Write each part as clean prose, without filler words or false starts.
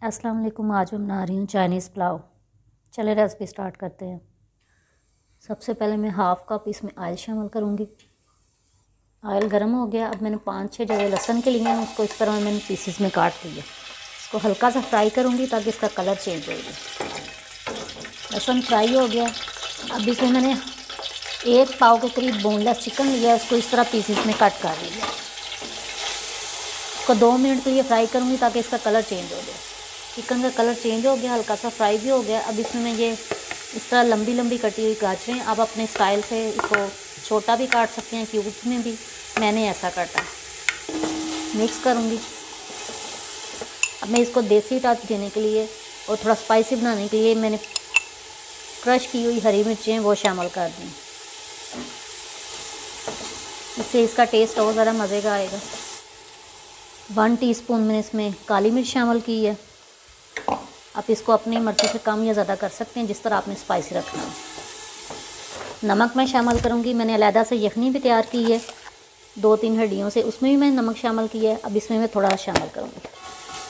अस्सलाम वालेकुम। आज मैं बना रही हूँ चाइनीज़ पुलाव। चले रेसिपी स्टार्ट करते हैं। सबसे पहले मैं हाफ़ कप इसमें ऑयल शामिल करूँगी। ऑयल गर्म हो गया। अब मैंने 5-6 जो लहसुन के लिए हैं उसको इस तरह मैंने पीसेस में काट लिया। इसको हल्का सा फ्राई करूँगी ताकि इसका कलर चेंज हो जाए। लहसुन फ्राई हो गया। अब इसमें मैंने 1 पाव के करीब बोनलेस चिकन लिया, उसको इस तरह पीसेस में कट कर लिया। इसको 2 मिनट के लिए फ्राई करूँगी ताकि इसका कलर चेंज हो जाए। चिकन का कलर चेंज हो गया, हल्का सा फ्राई भी हो गया। अब इसमें मैं ये इस तरह लंबी लंबी कटी हुई गाजरें, आप अपने स्टाइल से इसको छोटा भी काट सकते हैं, क्यूब्स में भी। मैंने ऐसा काटा। मिक्स करूँगी। अब मैं इसको देसी टच देने के लिए और थोड़ा स्पाइसी बनाने के लिए मैंने क्रश की हुई हरी मिर्चें वो शामिल कर दी। इससे इसका टेस्ट और ज़्यादा मज़े का आएगा। 1 टीस्पून मैंने इसमें काली मिर्च शामिल की है। आप इसको अपनी मर्ज़ी से कम या ज़्यादा कर सकते हैं, जिस तरह आपने स्पाइसी रखना है। नमक मैं शामिल करूँगी। मैंने अलहदा से यखनी भी तैयार की है 2-3 हड्डियों से, उसमें भी मैंने नमक शामिल किया है। अब इसमें मैं थोड़ा शामिल करूँगी।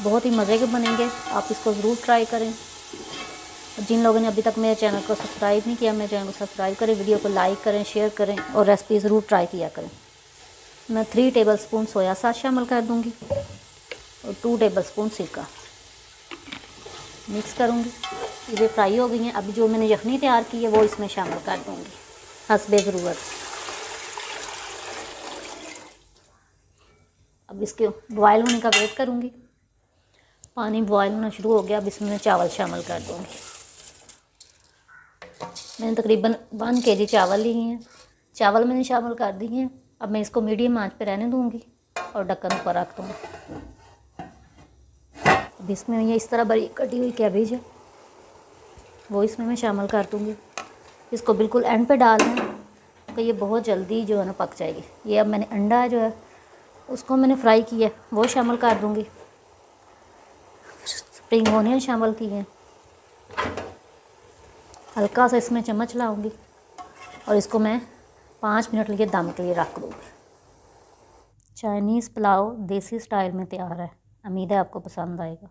बहुत ही मज़े के बनेंगे, आप इसको ज़रूर ट्राई करें। जिन लोगों ने अभी तक मेरे चैनल को सब्सक्राइब नहीं किया, मेरे चैनल को सब्सक्राइब करें, वीडियो को लाइक करें, शेयर करें और रेसिपी ज़रूर ट्राई किया करें। मैं 3 टेबलस्पून सोया सॉस शामिल कर दूँगी और 2 टेबलस्पून सिरका। मिक्स करूँगी। ये फ्राई हो गई हैं। अभी जो मैंने यखनी तैयार की है वो इसमें शामिल कर दूँगी हस्बे ज़रूरत। अब इसके बॉयल होने का वेट करूँगी। पानी बॉयल होना शुरू हो गया। अब इसमें मैं चावल शामिल कर दूँगी। मैंने तकरीबन 1 kg चावल लिए हैं। चावल मैंने शामिल कर दिए हैं। अब मैं इसको मीडियम आंच पे रहने दूँगी और ढक्कन ऊपर रख दूँगी। अब इसमें ये इस तरह बड़ी कटी हुई कैबेज है वो इसमें मैं शामिल कर दूँगी। इसको बिल्कुल एंड पे डालना है तो ये बहुत जल्दी जो है ना पक जाएगी। ये अब मैंने अंडा जो है उसको मैंने फ्राई किया है वो शामिल कर दूँगी। स्प्रिंग ऑनियन शामिल किए हैं। हल्का सा इसमें चम्मच लाऊंगी और इसको मैं 5 मिनट लिए दम के लिए रख दूँगी। चाइनीज़ पुलाव देसी स्टाइल में तैयार है। उम्मीद है आपको पसंद आएगा।